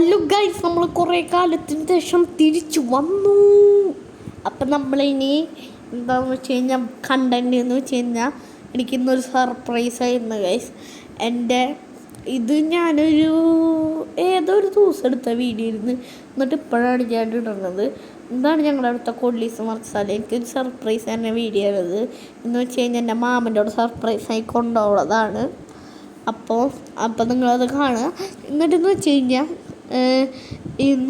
Hello guys, നമ്മൾ കുറേ കാലത്തിന് ശേഷം തിരിച്ചു വന്നു. അപ്പം നമ്മളിനി എന്താണെന്ന് വെച്ച് കഴിഞ്ഞാൽ കണ്ടന്റ് എന്ന് വെച്ച് കഴിഞ്ഞാൽ എനിക്കിന്നൊരു സർപ്രൈസായിരുന്നു ഗൈസ്. ഇത് ഞാനൊരു ഏതൊരു ദിവസം എടുത്ത വീഡിയോ ഇരുന്ന് എന്നിട്ട് ഇപ്പോഴാണ് ഞാൻ ഇടുന്നത്. എന്താണ് ഞങ്ങളുടെ അടുത്ത കൊള്ളീസ് മറച്ചാൽ എനിക്കൊരു സർപ്രൈസ് തന്നെ വീഡിയോ ഉള്ളത് എന്ന് വെച്ച് കഴിഞ്ഞാൽ എൻ്റെ മാമൻ്റെ ഒരു സർപ്രൈസായി കൊണ്ടുപോകുന്നതാണ്. അപ്പോൾ നിങ്ങളത് കാണുക. എന്നിട്ടെന്ന് വെച്ച് കഴിഞ്ഞാൽ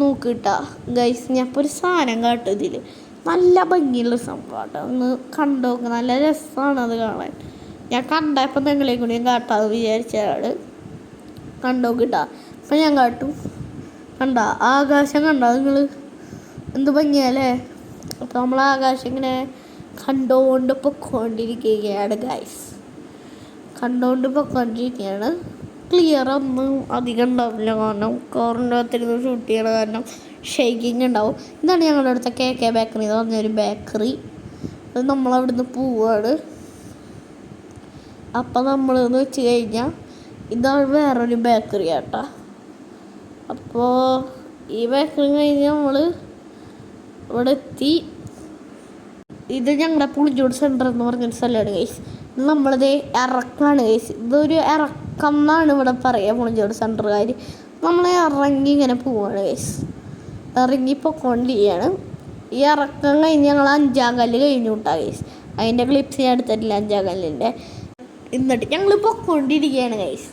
നോക്കിട്ടാ ഗൈസ്, ഞാൻ ഇപ്പോൾ ഒരു സാധനം കാട്ടും. ഇതിൽ നല്ല ഭംഗിയുള്ള സംഭവമാട്ടോ, ഒന്ന് കണ്ടു നോക്കുക. നല്ല രസമാണ് അത് കാണാൻ. ഞാൻ കണ്ടപ്പോൾ നിങ്ങളെയും കൂടി കാട്ടാമെന്ന് വിചാരിച്ചതാണ്. കണ്ടു നോക്കിട്ടാ. അപ്പം ഞാൻ കാട്ടും. കണ്ട ആകാശം കണ്ടോ നിങ്ങൾ? എന്ത് ഭംഗിയല്ലേ? അപ്പോൾ നമ്മൾ ആകാശം ഇങ്ങനെ കണ്ടുകൊണ്ട് പൊയ്ക്കൊണ്ടിരിക്കുകയാണ് ഗൈസ്. കണ്ടുകൊണ്ട് പൊയ്ക്കൊണ്ടിരിക്കുകയാണ്. ക്ലിയർ ഒന്നും അധികം ഉണ്ടാവില്ല, കാരണം കോറിൻ്റെ അകത്തിരുന്ന് ഷൂട്ട് ചെയ്യണ കാരണം ഷെയ്ക്കിങ് ഉണ്ടാവും. ഇതാണ് ഞങ്ങളുടെ അടുത്ത KK ബേക്കറി എന്ന് പറഞ്ഞൊരു ബേക്കറി. അത് നമ്മളവിടുന്ന് പോവാണ്. അപ്പം നമ്മളെന്ന് വെച്ച് കഴിഞ്ഞാൽ ഇതാണ് വേറൊരു ബേക്കറി ആട്ടോ. അപ്പോൾ ഈ ബേക്കറി കഴിഞ്ഞ് നമ്മൾ ഇവിടെ എത്തി. ഇത് ഞങ്ങളുടെ പുളിഞ്ചോട് സെൻറ്റർ എന്ന് പറഞ്ഞൊരു സ്ഥലമാണ് ഗൈസ്. നമ്മളിത് ഇറക്കാണ് ഗൈസ്. ഇതൊരു ഇറക്കം എന്നാണ് ഇവിടെ പറയുക പുളിഞ്ചോട് സെൻറ്ററുകാർ. നമ്മൾ ഇറങ്ങി ഇങ്ങനെ പോവാണ് ഗൈസ്. ഇറങ്ങി പൊയ്ക്കൊണ്ടിരിക്കുകയാണ്. ഈ ഇറക്കം കഴിഞ്ഞ് ഞങ്ങൾ 5-ാം കല്ല് കഴിഞ്ഞു വിട്ടാ ഗൈസ്. അതിൻ്റെ ക്ലിപ്സ് ഞാൻ എടുത്തിട്ടില്ല 5-ാം കല്ലിൻ്റെ. എന്നിട്ട് ഞങ്ങൾ പൊയ്ക്കൊണ്ടിരിക്കുകയാണ് ഗൈസ്.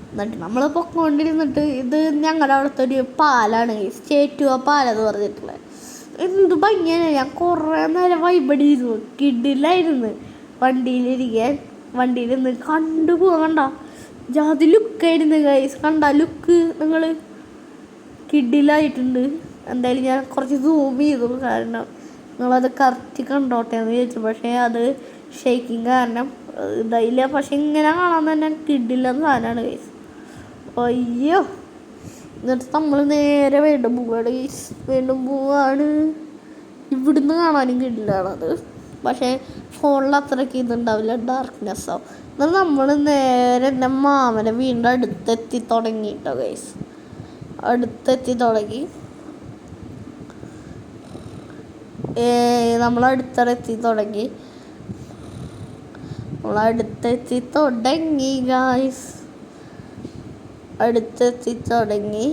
എന്നിട്ട് നമ്മൾ പൊയ്ക്കൊണ്ടിരുന്നിട്ട് ഇത് ഞങ്ങളുടെ അവിടുത്തെ ഒരു പാലാണ് ഗൈസ്, ചേറ്റുവ പാലെന്ന് പറഞ്ഞിട്ടുള്ളത്. എന്ത് ഭംഗിയാണ്. ഞാൻ കുറേ നേരം വൈബടിയിരുന്നു, കിഡിലായിരുന്നു വണ്ടിയിലിരിക്കാൻ. വണ്ടിയിലിരുന്ന് കണ്ടു പോകണ്ട ജാതി ലുക്കായിരുന്നു ഗൈസ്. കണ്ട ലുക്ക് നിങ്ങൾ? കിഡിലായിട്ടുണ്ട്. എന്തായാലും ഞാൻ കുറച്ച് സൂം ചെയ്തു, കാരണം നിങ്ങളത് കറക്റ്റ് കണ്ടോട്ടെ എന്ന് വിചാരിച്ചു. പക്ഷേ അത് ഷേക്കിങ് കാരണം ഇതായില്ല. പക്ഷെ ഇങ്ങനെ കാണാൻ തന്നെ കിഡില്ലെന്ന് സാധനമാണ് ഗൈസ്. അയ്യോ. എന്നിട്ട് നമ്മൾ നേരെ വീണ്ടും പോവാണ് ഗൈസ്. വീണ്ടും പോവാണ്. ഇവിടുന്ന് കാണാനും കിഡിലാണത്. പക്ഷേ ഫോണിൽ അത്രയ്ക്ക് ഇതുണ്ടാവില്ല, ഡാർക്ക്നെസ്സാവും. എന്നാൽ നമ്മൾ നേരെ എൻ്റെ മാമനെ വീണ്ടും അടുത്തെത്തി തുടങ്ങിയിട്ടോ ഗൈസ്. അടുത്തെത്തി തുടങ്ങി. നമ്മളടുത്തെത്തി തുടങ്ങി ഗായ്സ്. അടുത്തെത്തി തുടങ്ങി.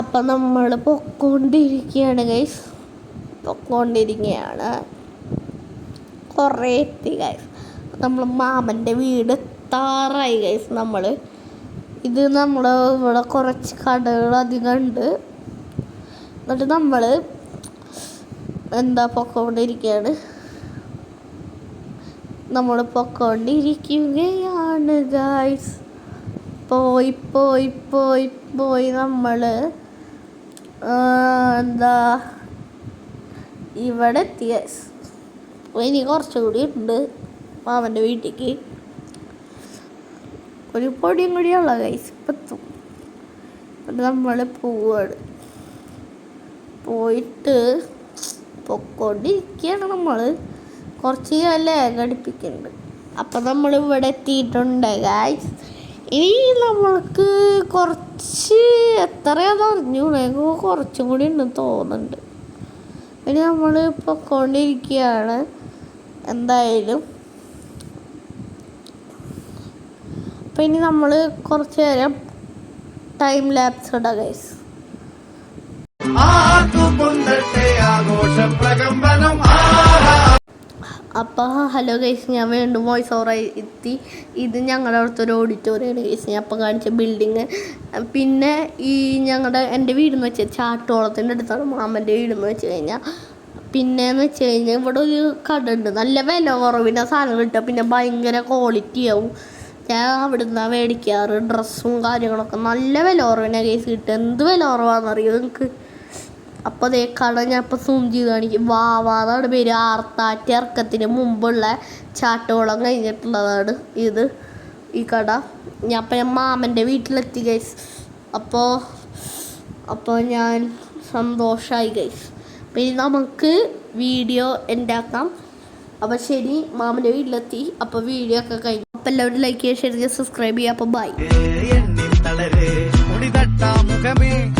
അപ്പം നമ്മൾ പൊയ്ക്കൊണ്ടിരിക്കുകയാണ് ഗൈസ്. കുറേ എത്തി ഗൈസ്. നമ്മൾ മാമൻ്റെ വീട് എത്താറായി ഗൈസ്. നമ്മൾ ഇവിടെ കുറച്ച് കടകൾ അധികം ഉണ്ട്. എന്നിട്ട് നമ്മൾ പൊയ്ക്കൊണ്ടിരിക്കുകയാണ്. നമ്മൾ പൊയ്ക്കൊണ്ടിരിക്കുകയാണ് ഗൈസ്. പോയി നമ്മൾ ഇവിടെ എത്തി ഗൈസ്. ഇനി കുറച്ചുകൂടി ഉണ്ട് മാമൻ്റെ വീട്ടിലേക്ക്. ഒരു പൊടിയും കൂടിയുള്ള ഗൈസ് ഇപ്പം എത്തും. എന്നിട്ട് നമ്മൾ പോവാണ്. പൊയ്ക്കൊണ്ടിരിക്കുകയാണ് നമ്മൾ. കുറച്ച് ലേഖ അടുപ്പിക്കുന്നുണ്ട്. അപ്പം നമ്മൾ ഇവിടെ എത്തിയിട്ടുണ്ട് ഗൈസ്. ഇനി നമ്മൾക്ക് കുറച്ച് എത്രയാണെന്ന് അറിഞ്ഞൂടെ, കുറച്ചും കൂടി ഉണ്ടെന്ന് തോന്നുന്നുണ്ട്. ഇനി നമ്മൾ പൊയ്ക്കൊണ്ടിരിക്കുകയാണ്. എന്തായാലും അപ്പം ഇനി നമ്മൾ കുറച്ച് നേരം ടൈം ലാപ്സ് ഇടാം ഗൈസ്. അപ്പോൾ ഹലോ ഗൈസ്, ഞാൻ വീണ്ടും വോയിസ് ഓവറായി എത്തി. ഇത് ഞങ്ങളുടെ അവിടുത്തെ ഒരു ഓഡിറ്റോറിയമാണ് ഗൈസ്, ഞാൻ അപ്പം കാണിച്ച ബിൽഡിങ്. പിന്നെ എൻ്റെ വീടെന്ന് വെച്ചാൽ ചാട്ടോളത്തിൻ്റെ അടുത്താണ് മാമൻ്റെ വീടെന്ന് വെച്ച് കഴിഞ്ഞാൽ. പിന്നെയെന്ന് വെച്ച് കഴിഞ്ഞാൽ ഇവിടെ ഒരു കട ഉണ്ട്, നല്ല വില കുറവിൻ്റെ സാധനം കിട്ടുക, പിന്നെ ഭയങ്കര ക്വാളിറ്റി ആവും. ഞാൻ അവിടെ നിന്നാണ് മേടിക്കാറ്. ഡ്രസ്സും കാര്യങ്ങളൊക്കെ നല്ല വില കുറവിനാണ് ഗൈസ് കിട്ടുക. എന്ത് വില കുറവാണെന്നറിയോ നിങ്ങൾക്ക്? അപ്പോൾ അതേ കട ഞാൻ ഇപ്പോൾ സൂം ചെയ്ത് കാണിക്കും. വാവാന്നാണ് പേര്. ആർത്താറ്റ് ഇറക്കത്തിന് മുമ്പുള്ള ചാട്ടോളം കഴിഞ്ഞിട്ടുള്ളതാണ് ഈ കട. ഞാൻ മാമൻ്റെ വീട്ടിലെത്തി ഗൈസ്. അപ്പോൾ ഞാൻ സന്തോഷമായി ഗൈസ്. പിന്നെ നമുക്ക് വീഡിയോ ഉണ്ടാക്കാം. അപ്പോൾ ശരി, മാമൻ്റെ വീട്ടിലെത്തി. അപ്പോൾ വീഡിയോ ഒക്കെ കഴിഞ്ഞു. അപ്പോൾ എല്ലാവരും ലൈക്ക് ചെയ്യുക, ഷെയർ ചെയ്യുക, സബ്സ്ക്രൈബ് ചെയ്യുക. അപ്പോൾ ബൈ. മുഖമേ